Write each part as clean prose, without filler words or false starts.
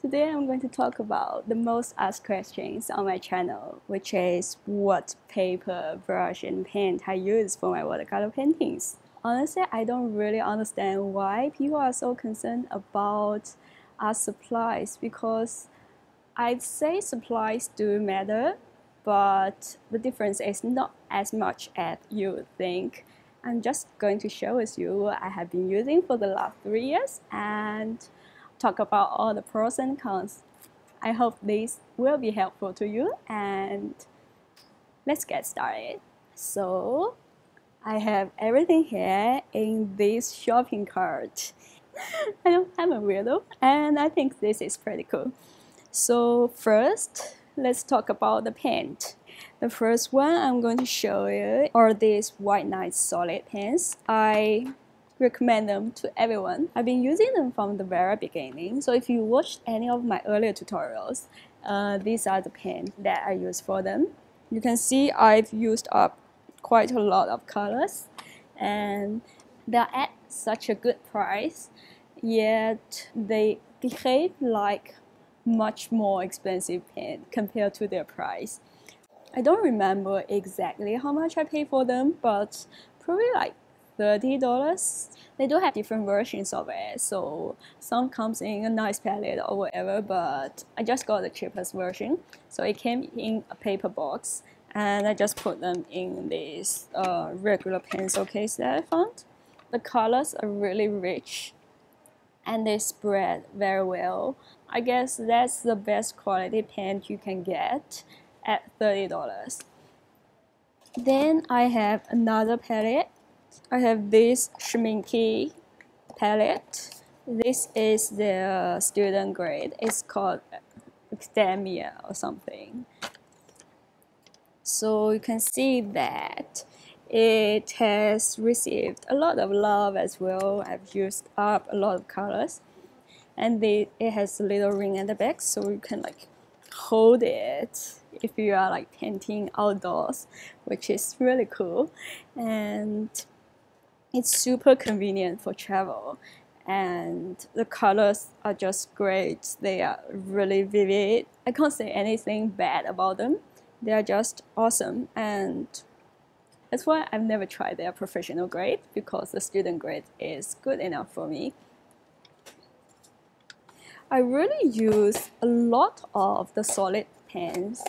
Today I'm going to talk about the most asked questions on my channel, which is what paper, brush, and paint I use for my watercolor paintings. Honestly, I don't really understand why people are so concerned about art supplies, because I'd say supplies do matter, but the difference is not as much as you think. I'm just going to share with you what I have been using for the last 3 years and talk about all the pros and cons. I hope this will be helpful to you, and let's get started. So I have everything here in this shopping cart. I'm a weirdo, and I think this is pretty cool. So first, let's talk about the paint. The first one I'm going to show you are these White Night solid paints. I recommend them to everyone. I've been using them from the very beginning. So if you watched any of my earlier tutorials, these are the paints that I use for them. You can see I've used up quite a lot of colors, and they're at such a good price, yet they behave like much more expensive paint compared to their price. I don't remember exactly how much I paid for them, but probably like $30. They do have different versions of it, so some comes in a nice palette or whatever, but I just got the cheapest version. So it came in a paper box, and I just put them in this regular pencil case that I found. The colors are really rich and they spread very well. I guess that's the best quality paint you can get at $30. Then I have another palette. I have this Schminky palette. This is the student grade. It's called Academia or something. So you can see that it has received a lot of love as well. I've used up a lot of colors, and it has a little ring at the back, so you can like hold it if you are like painting outdoors, which is really cool. And it's super convenient for travel, and the colors are just great. They are really vivid. I can't say anything bad about them. They are just awesome, and that's why I've never tried their professional grade, because the student grade is good enough for me. I really use a lot of the solid paints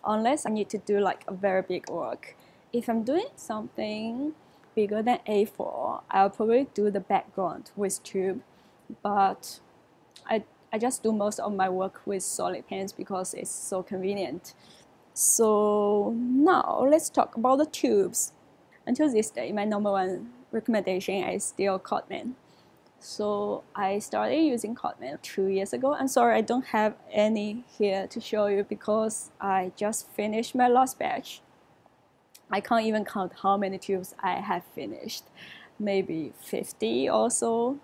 unless I need to do like a very big work. If I'm doing something bigger than A4, I'll probably do the background with tube, but I just do most of my work with solid paints because it's so convenient. So now let's talk about the tubes. Until this day, my number one recommendation is still Cotman. So I started using Cotman 2 years ago. I'm sorry I don't have any here to show you because I just finished my last batch. I can't even count how many tubes I have finished. Maybe 50 or so.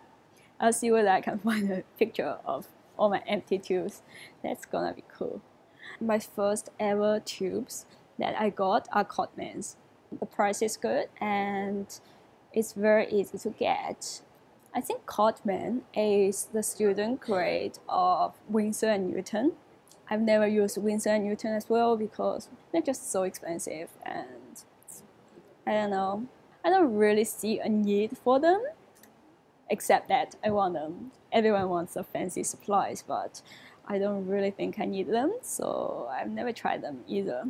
I'll see whether I can find a picture of all my empty tubes. That's gonna be cool. My first ever tubes that I got are Cotmans. The price is good and it's very easy to get. I think Cotman is the student grade of Winsor & Newton. I've never used Winsor & Newton as well because they're just so expensive, and I don't know. I don't really see a need for them, except that I want them. Everyone wants the fancy supplies, but I don't really think I need them, so I've never tried them either.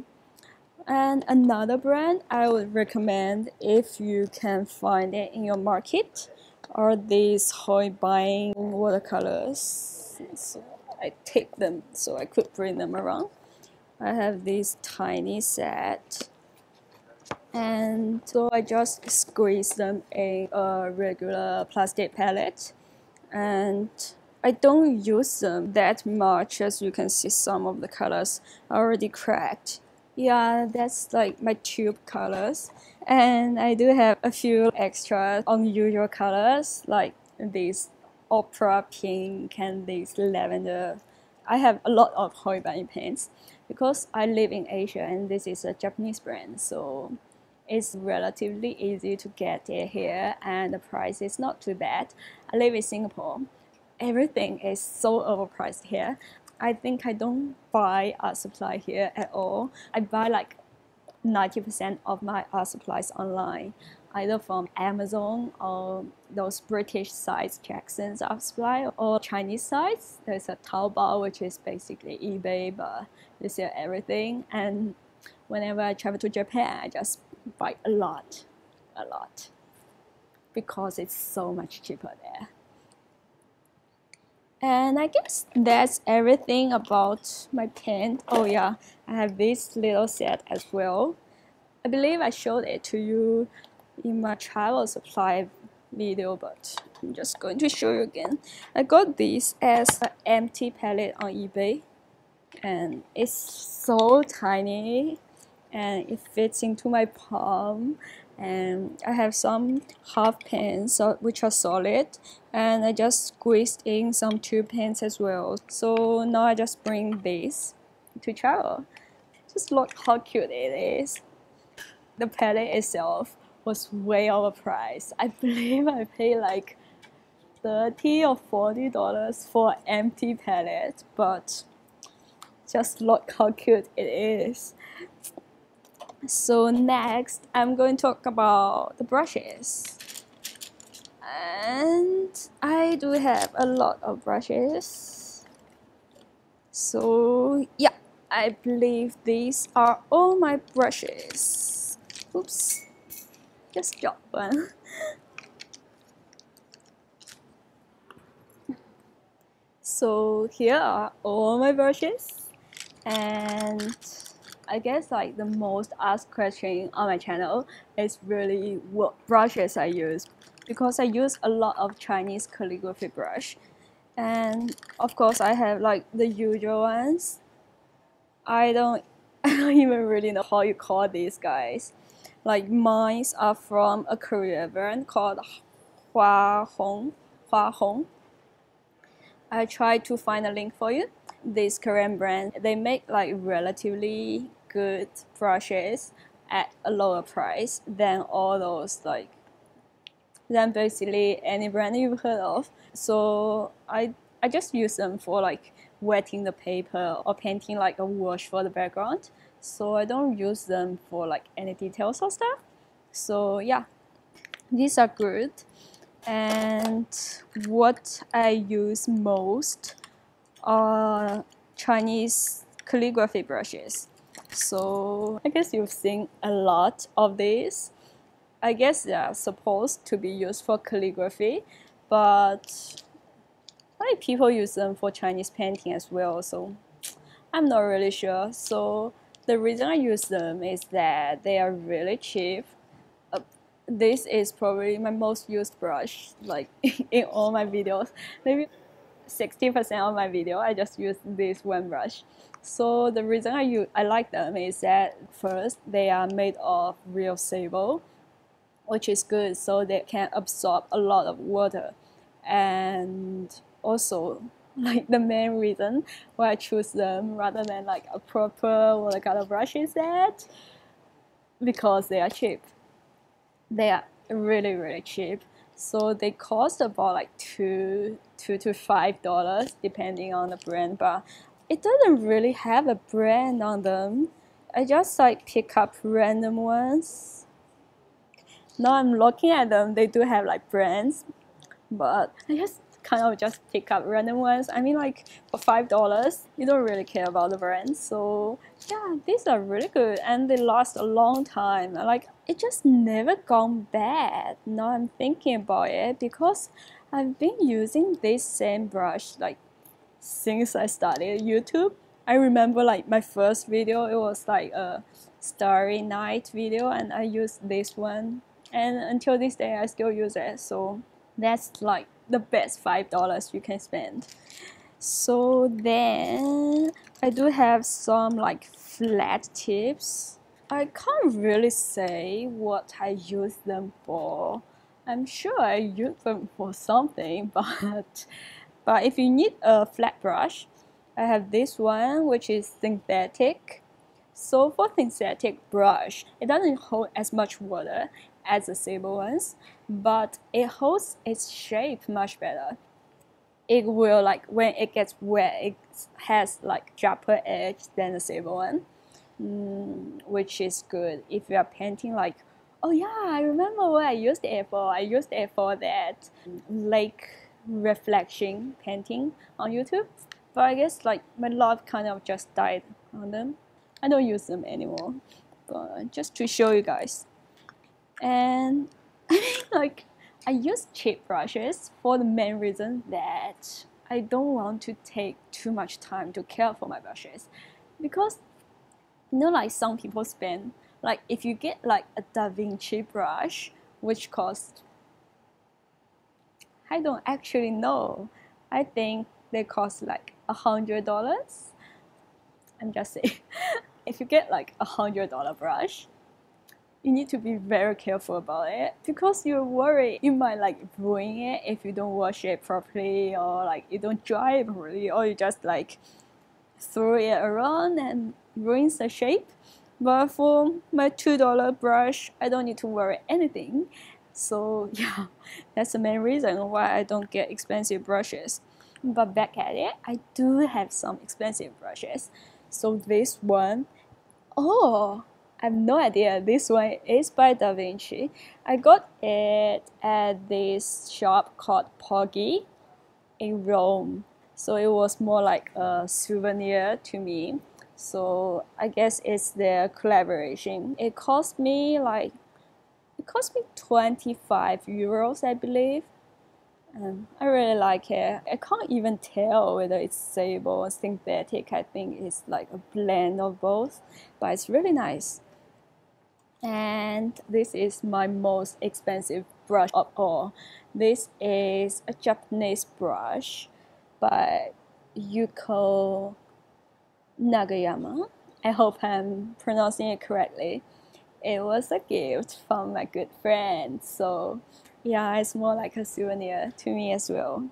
And another brand I would recommend if you can find it in your market are these Holbein watercolors. So I take them so I could bring them around. I have this tiny set, and so I just squeeze them in a regular plastic palette, and I don't use them that much. As you can see, some of the colors are already cracked. Yeah, that's like my tube colors. And I do have a few extra unusual colors, like this opera pink and this lavender. I have a lot of Holbein paints because I live in Asia and this is a Japanese brand, so it's relatively easy to get it here and the price is not too bad. I live in Singapore, everything is so overpriced here. I think I don't buy art supply here at all. I buy like 90% of my art supplies online, either from Amazon or those British sites, Jackson's Art Supply, or Chinese sites. There's a Taobao, which is basically eBay, but they sell everything. And whenever I travel to Japan, I just buy a lot, because it's so much cheaper there. And I guess that's everything about my pen. Oh yeah, I have this little set as well. I believe I showed it to you in my travel supply video, but I'm just going to show you again. I got this as an empty palette on eBay, and it's so tiny and it fits into my palm. And I have some half pens which are solid, and I just squeezed in some tube pens as well. So now I just bring this to travel. Just look how cute it is. The palette itself was way overpriced. I believe I paid like $30 or $40 for an empty palette, but just look how cute it is. So next, I'm going to talk about the brushes. And I do have a lot of brushes. So yeah, I believe these are all my brushes. Oops, just dropped one. So here are all my brushes, and I guess like the most asked question on my channel is really what brushes I use, because I use a lot of Chinese calligraphy brush, and of course I have like the usual ones. I don't even really know how you call these guys. Like mine are from a Korean brand called Hua Hong. I tried to find a link for you. This Korean brand, they make like relatively good brushes at a lower price than all those than basically any brand you've heard of. So I just use them for like wetting the paper or painting like a wash for the background. So I don't use them for like any details or stuff. So yeah, these are good. And what I use most are Chinese calligraphy brushes. So I guess you've seen a lot of these. I guess they are supposed to be used for calligraphy, but like people use them for Chinese painting as well, so I'm not really sure. So the reason I use them is that they are really cheap. This is probably my most used brush, like in all my videos. Maybe 60% of my video I just use this one brush. So the reason I like them is that first, they are made of real sable, which is good, so they can absorb a lot of water. And also, like the main reason why I choose them rather than like a proper watercolor brush is that because they are cheap. They are really cheap. So they cost about like $2 to $5 depending on the brand, but it doesn't really have a brand on them. I just like pick up random ones. Now I'm looking at them, they do have like brands, but I just kind of just pick up random ones. I mean, like for $5, you don't really care about the brand. So yeah, these are really good and they last a long time. Like it just never gone bad. Now I'm thinking about it, because I've been using this same brush like since I started YouTube. I remember like my first video, it was like a Starry Night video, and I used this one, and until this day I still use it. So that's like the best $5 you can spend. So then I do have some like flat tips. I can't really say what I use them for. I'm sure I use them for something, but if you need a flat brush, I have this one which is synthetic. So for synthetic brush, it doesn't hold as much water as the sable ones, but it holds its shape much better. it will, like, when it gets wet, it has like sharper edge than the silver one, which is good if you are painting like, oh yeah, I remember what I used it for. I used it for that lake reflection painting on YouTube, but I guess like my love kind of just died on them. I don't use them anymore, but just to show you guys. And I mean, like, I use cheap brushes for the main reason that I don't want to take too much time to care for my brushes, because you know, like some people spend, like if you get like a Da Vinci brush, which costs, I don't actually know, I think they cost like $100. I'm just saying. If you get like $100 brush, you need to be very careful about it, because you're worried you might like ruin it if you don't wash it properly, or like you don't dry it properly, or you just like throw it around and ruins the shape. But for my $2 brush, I don't need to worry anything. So yeah, that's the main reason why I don't get expensive brushes. But back at it, I do have some expensive brushes. So this one, oh, I have no idea. This one is by Da Vinci. I got it at this shop called Poggi in Rome. So it was more like a souvenir to me. So I guess it's their collaboration. It cost me 25 euros, I believe. I really like it. I can't even tell whether it's sable or synthetic. I think it's like a blend of both, but it's really nice. And this is my most expensive brush of all. This is a Japanese brush by Yuko Nagayama. I hope I'm pronouncing it correctly. It was a gift from my good friend, so yeah, it's more like a souvenir to me as well.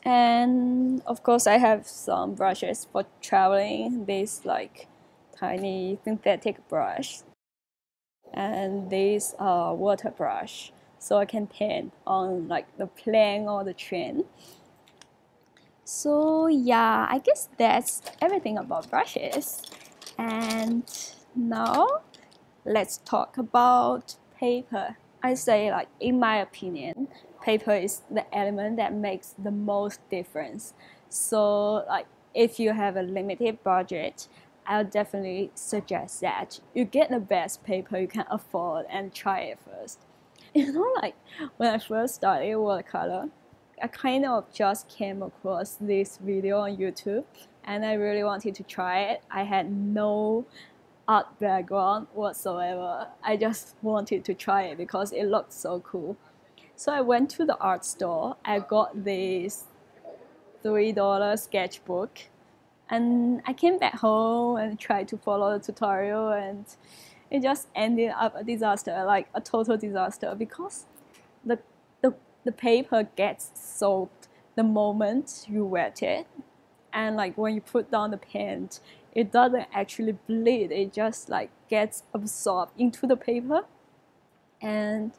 And of course, I have some brushes for traveling. This like tiny synthetic brush, and this water brush, so I can paint on like the plane or the train. So yeah, I guess that's everything about brushes. And now let's talk about paper. I say, like, in my opinion, paper is the element that makes the most difference. So like if you have a limited budget, I'll definitely suggest that you get the best paper you can afford and try it first. You know, like when I first started watercolor, I kind of just came across this video on YouTube and I really wanted to try it. I had no art background whatsoever. I just wanted to try it because it looked so cool. So I went to the art store. I got this $3 sketchbook, and I came back home and tried to follow the tutorial, and it just ended up a disaster, like a total disaster, because the, the paper gets soaked the moment you wet it, and like when you put down the paint, it doesn't actually bleed, it just like gets absorbed into the paper, and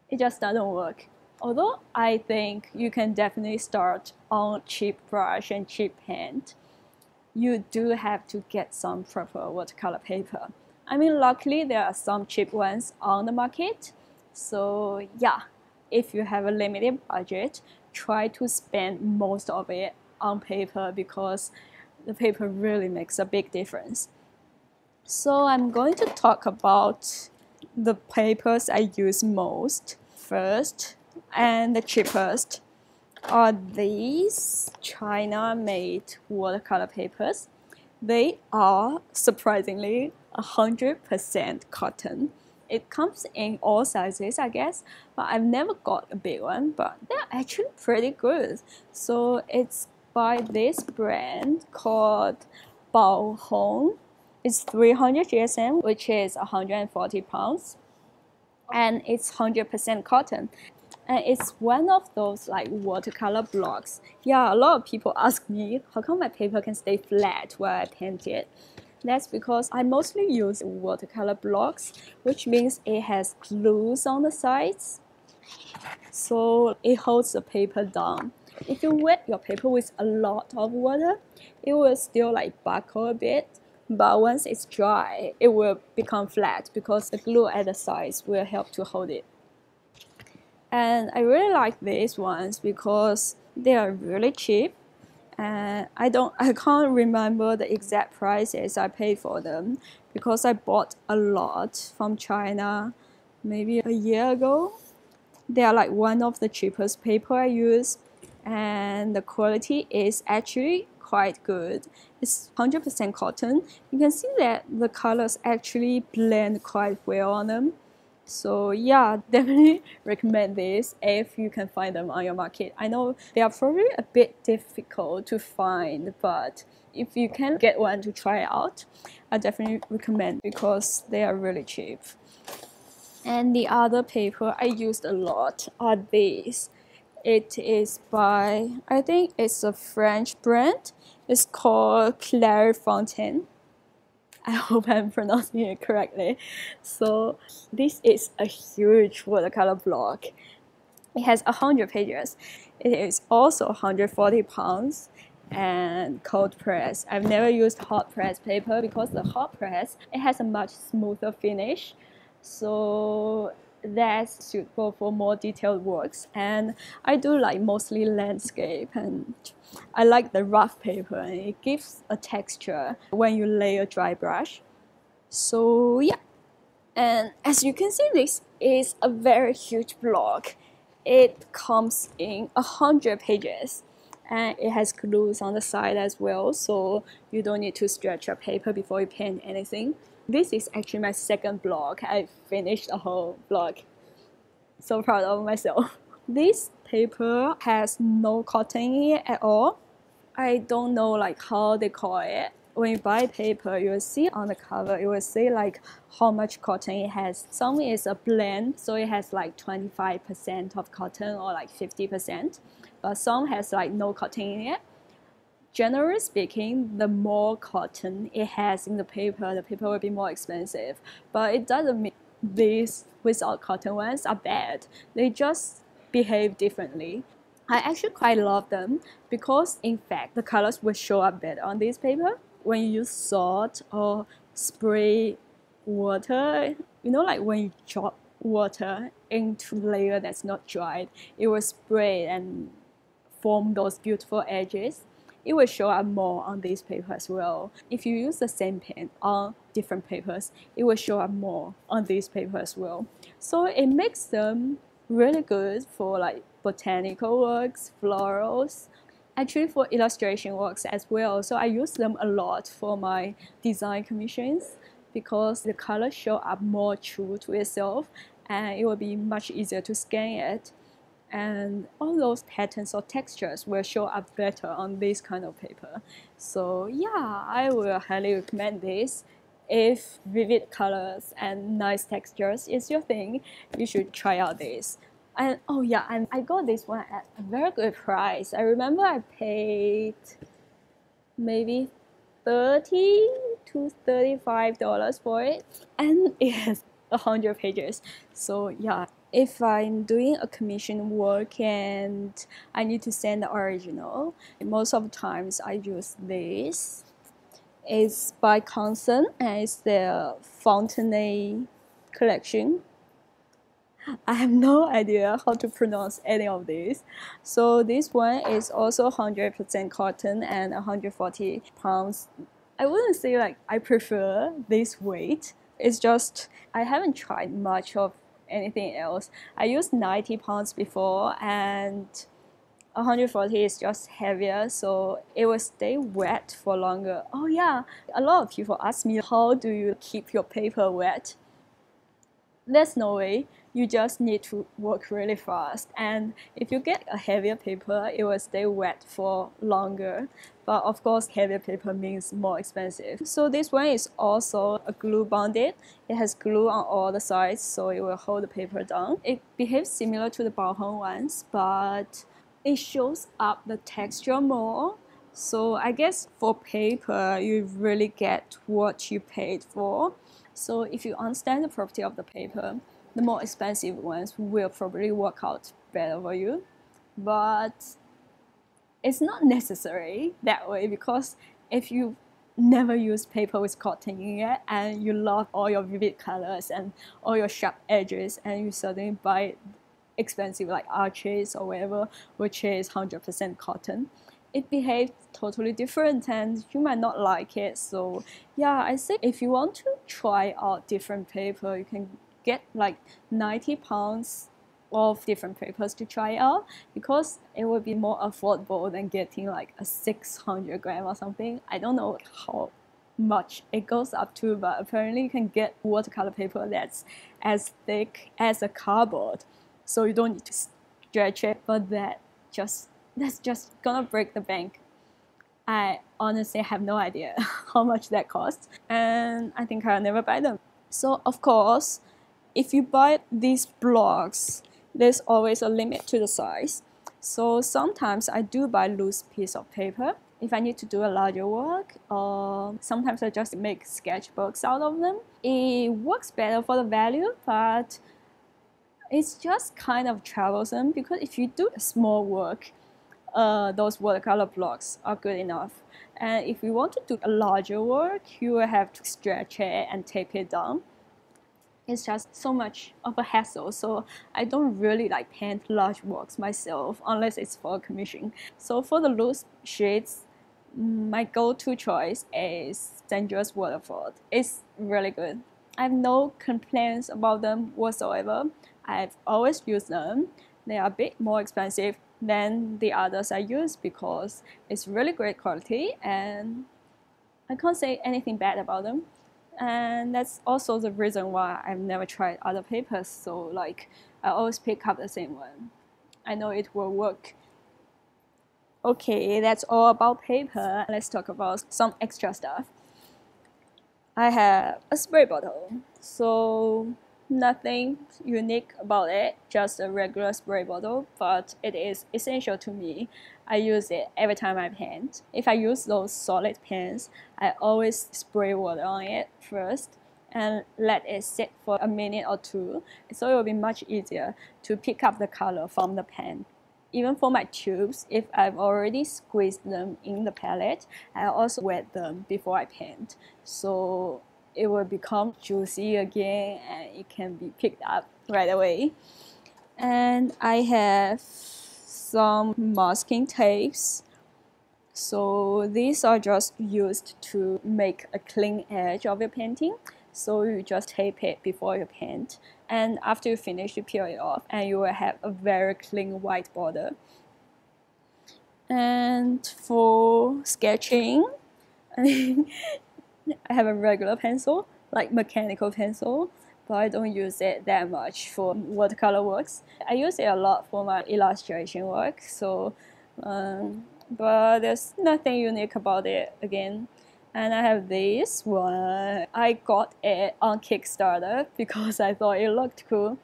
it just doesn't work. Although I think you can definitely start on cheap brush and cheap paint, you do have to get some proper watercolor paper. I mean, luckily there are some cheap ones on the market. So yeah, if you have a limited budget, try to spend most of it on paper, because the paper really makes a big difference. So I'm going to talk about the papers I use most. First, and the cheapest, are these China-made watercolor papers. They are surprisingly 100% cotton. It comes in all sizes, I guess, but I've never got a big one, but they're actually pretty good. So it's by this brand called Bao Hong. It's 300 GSM, which is 140 pounds, and it's 100% cotton. And it's one of those like watercolor blocks. Yeah, a lot of people ask me, how come my paper can stay flat while I paint it? That's because I mostly use watercolor blocks, which means it has glues on the sides. so it holds the paper down. If you wet your paper with a lot of water, it will still like buckle a bit, but once it's dry, it will become flat because the glue at the sides will help to hold it. And I really like these ones because they are really cheap, and I can't remember the exact prices I paid for them because I bought a lot from China maybe a year ago. They are like one of the cheapest paper I use, and the quality is actually quite good. It's 100% cotton. You can see that the colors actually blend quite well on them. So yeah, definitely recommend this if you can find them on your market. I know they are probably a bit difficult to find, but if you can get one to try out, I definitely recommend because they are really cheap. And the other paper I used a lot are these. It is by, I think it's a French brand. It's called Clairefontaine. I hope I'm pronouncing it correctly. So this is a huge watercolor block. It has 100 pages. It is also 140 pounds and cold press. I've never used hot press paper because the hot press, it has a much smoother finish. So that's suitable for more detailed works. And I do like mostly landscape, and I like the rough paper, and it gives a texture when you lay a dry brush. So yeah, and as you can see, this is a very huge block. It comes in 100 pages, and it has glues on the side as well, so you don't need to stretch your paper before you paint anything. This is actually my second block. I finished a whole block. So proud of myself. This paper has no cotton in it at all. I don't know like how they call it. When you buy paper, you will see on the cover, it will say like how much cotton it has. Some is a blend, so it has like 25% of cotton or like 50%, but some has like no cotton in it. Generally speaking, the more cotton it has in the paper will be more expensive. But it doesn't mean these without cotton ones are bad. They just behave differently. I actually quite love them because in fact the colors will show up better on this paper. When you use salt or spray water, you know, like when you drop water into layer that's not dried, it will spray and form those beautiful edges. It will show up more on this paper as well. If you use the same pen on different papers, it will show up more on this paper as well. So it makes them really good for like botanical works, florals, actually for illustration works as well. So I use them a lot for my design commissions because the colors show up more true to itself, and it will be much easier to scan it. And all those patterns or textures will show up better on this kind of paper. So yeah, I will highly recommend this. If vivid colors and nice textures is your thing, you should try out this. And oh yeah, and I got this one at a very good price. I remember I paid maybe $30 to $35 for it, and it has 100 pages. So yeah, if I'm doing a commission work and I need to send the original, most of the times I use this. It's by Constant, and it's the Fontenay collection. I have no idea how to pronounce any of these. So this one is also 100% cotton and 140 pounds. I wouldn't say like I prefer this weight. It's just I haven't tried much of anything else. I used 90 pounds before, and 140 is just heavier, so it will stay wet for longer. Oh yeah, a lot of people ask me, how do you keep your paper wet? There's no way. You just need to work really fast, and if you get a heavier paper, it will stay wet for longer. But of course, heavier paper means more expensive. So this one is also a glue bonded. It has glue on all the sides, so it will hold the paper down. It behaves similar to the Baohong ones, but it shows up the texture more. So I guess for paper, you really get what you paid for. So if you understand the property of the paper, the more expensive ones will probably work out better for you. But it's not necessary that way, because if you never use paper with cotton in it and you love all your vivid colors and all your sharp edges, and you suddenly buy expensive like Arches or whatever, which is 100% cotton, it behaves totally different and you might not like it. So yeah, I think if you want to try out different paper, you can get like 90 pounds of different papers to try out, because it would be more affordable than getting like a 600 gram or something. I don't know how much it goes up to, but apparently you can get watercolor paper that's as thick as a cardboard, so you don't need to stretch it. But that's just gonna break the bank. I honestly have no idea how much that costs, and I think I'll never buy them. So of course, if you buy these blocks, there's always a limit to the size. So sometimes I do buy loose piece of paper if I need to do a larger work, or sometimes I just make sketchbooks out of them. It works better for the value, but it's just kind of troublesome, because if you do a small work, those watercolor blocks are good enough. And if you want to do a larger work, you will have to stretch it and tape it down. It's just so much of a hassle, so I don't really like paint large works myself unless it's for a commission. So for the loose sheets, my go-to choice is Dangerous Waterford. It's really good. I have no complaints about them whatsoever. I've always used them. They are a bit more expensive than the others I use, because it's really great quality and I can't say anything bad about them. And that's also the reason why I've never tried other papers, so like I always pick up the same one. I know it will work. Okay, that's all about paper. Let's talk about some extra stuff. I have a spray bottle, so nothing unique about it, just a regular spray bottle, but it is essential to me. I use it every time I paint. If I use those solid pens, I always spray water on it first and let it sit for a minute or two, so it will be much easier to pick up the color from the pen. Even for my tubes, if I've already squeezed them in the palette, I also wet them before I paint, so it will become juicy again and it can be picked up right away. And I have some masking tapes. So these are just used to make a clean edge of your painting. So you just tape it before you paint, and after you finish, you peel it off and you will have a very clean white border. And for sketching, I have a regular pencil, like mechanical pencil, but I don't use it that much for watercolor works. I use it a lot for my illustration work, so but there's nothing unique about it again. And I have this one. I got it on Kickstarter because I thought it looked cool.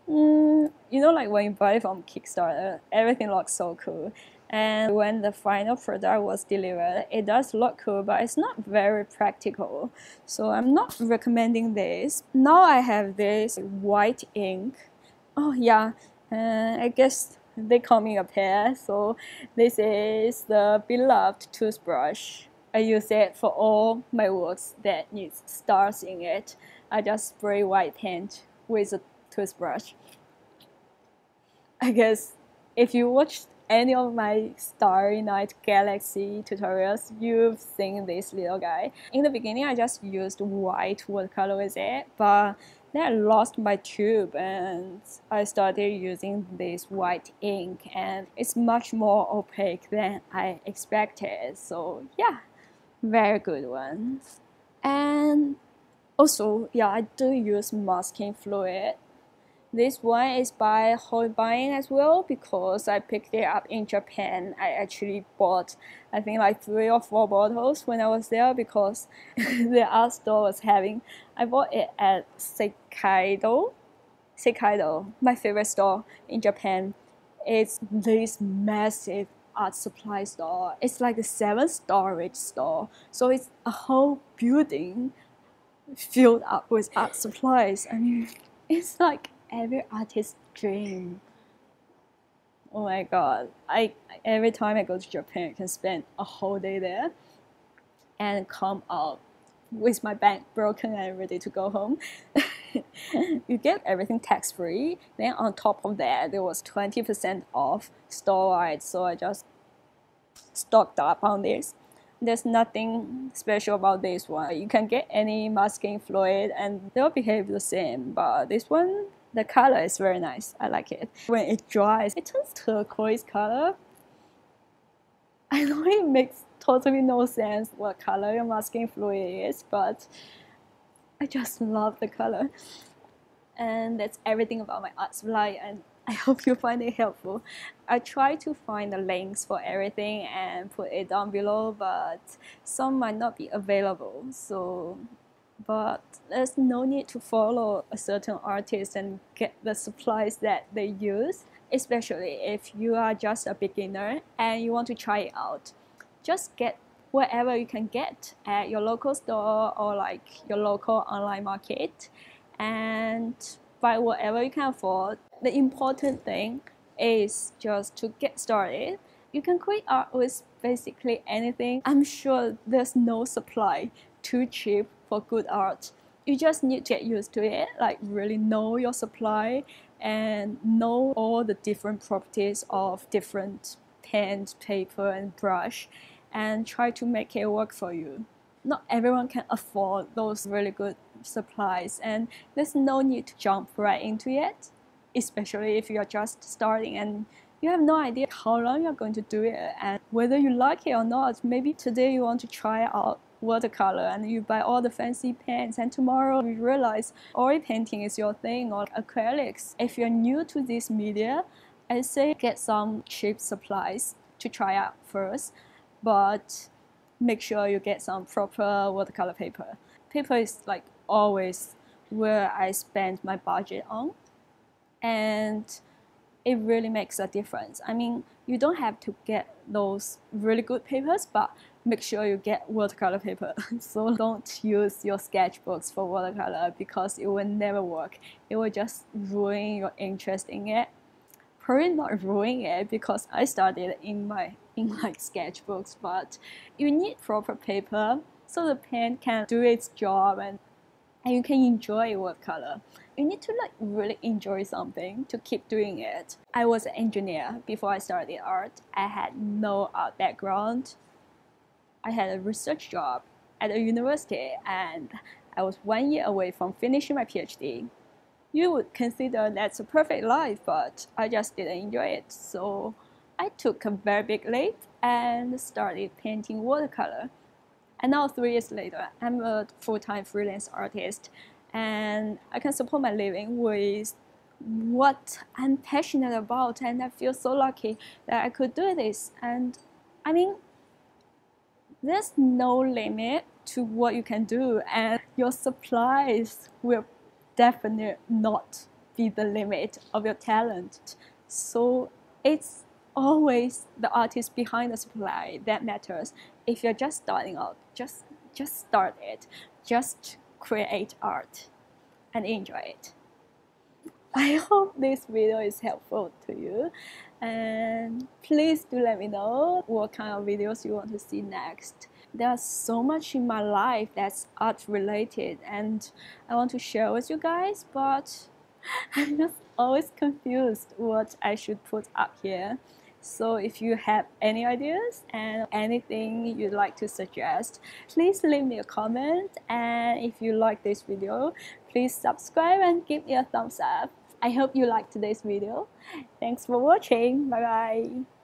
You know, like when you buy it from Kickstarter, everything looks so cool. And when the final product was delivered, it does look cool, but it's not very practical. So I'm not recommending this. Now I have this white ink. Oh yeah, I guess they call me a pair. So this is the beloved toothbrush. I use it for all my works that needs stars in it. I just spray white paint with a toothbrush. I guess if you watched any of my Starry Night Galaxy tutorials, you've seen this little guy. In the beginning, I just used white watercolor with it, but then I lost my tube and I started using this white ink, and it's much more opaque than I expected. So yeah, very good one. And also, yeah, I do use masking fluid. This one is by Holbein as well, because I picked it up in Japan. I actually bought, I think, like 3 or 4 bottles when I was there, because the art store was having. I bought it at Seikaido, my favorite store in Japan. It's this massive art supply store. It's like a 7-storage store, so it's a whole building filled up with art supplies. I mean, It's like every artist's dream. Oh my god. Every time I go to Japan, I can spend a whole day there and come out with my bank broken and ready to go home. You get everything tax free. Then on top of that, there was 20% off store-wide, so I just stocked up on this. There's nothing special about this one. You can get any masking fluid and they'll behave the same, but this one, the color is very nice. I like it. When it dries, it turns turquoise color. I know it makes totally no sense what color your masking fluid is, but I just love the color. And that's everything about my art supply, and I hope you find it helpful. I try to find the links for everything and put it down below, but some might not be available. But there's no need to follow a certain artist and get the supplies that they use, especially if you are just a beginner and you want to try it out. Just get whatever you can get at your local store or like your local online market, and buy whatever you can afford. The important thing is just to get started. You can create art with basically anything. I'm sure there's no supply too cheap for good art. You just need to get used to it, like really know your supply and know all the different properties of different pens, paper, and brush, and try to make it work for you. Not everyone can afford those really good supplies, and there's no need to jump right into it, especially if you're just starting and you have no idea how long you're going to do it and whether you like it or not. Maybe today you want to try out watercolor and you buy all the fancy pens, and tomorrow you realize oil painting is your thing, or acrylics. If you're new to this media, I say get some cheap supplies to try out first, but make sure you get some proper watercolor paper. Paper is like always where I spend my budget on, and it really makes a difference. I mean, you don't have to get those really good papers, but make sure you get watercolor paper. So don't use your sketchbooks for watercolor because it will never work. It will just ruin your interest in it. Probably not ruin it because I started in my sketchbooks, but you need proper paper so the pen can do its job and you can enjoy watercolor. You need to like really enjoy something to keep doing it. I was an engineer before I started art. I had no art background. I had a research job at a university and I was 1 year away from finishing my PhD. You would consider that's a perfect life, but I just didn't enjoy it. So I took a very big leap and started painting watercolor. And now 3 years later, I'm a full-time freelance artist and I can support my living with what I'm passionate about, and I feel so lucky that I could do this. And I mean, there's no limit to what you can do, and your supplies will definitely not be the limit of your talent. So it's always the artist behind the supply that matters. If you're just starting out, just start it. Just create art and enjoy it. I hope this video is helpful to you, and please do let me know what kind of videos you want to see next. There's so much in my life that's art related and I want to share with you guys, but I'm just always confused what I should put up here. So if you have any ideas and anything you'd like to suggest, please leave me a comment, and if you like this video, please subscribe and give me a thumbs up. I hope you liked today's video. Thanks for watching. Bye bye.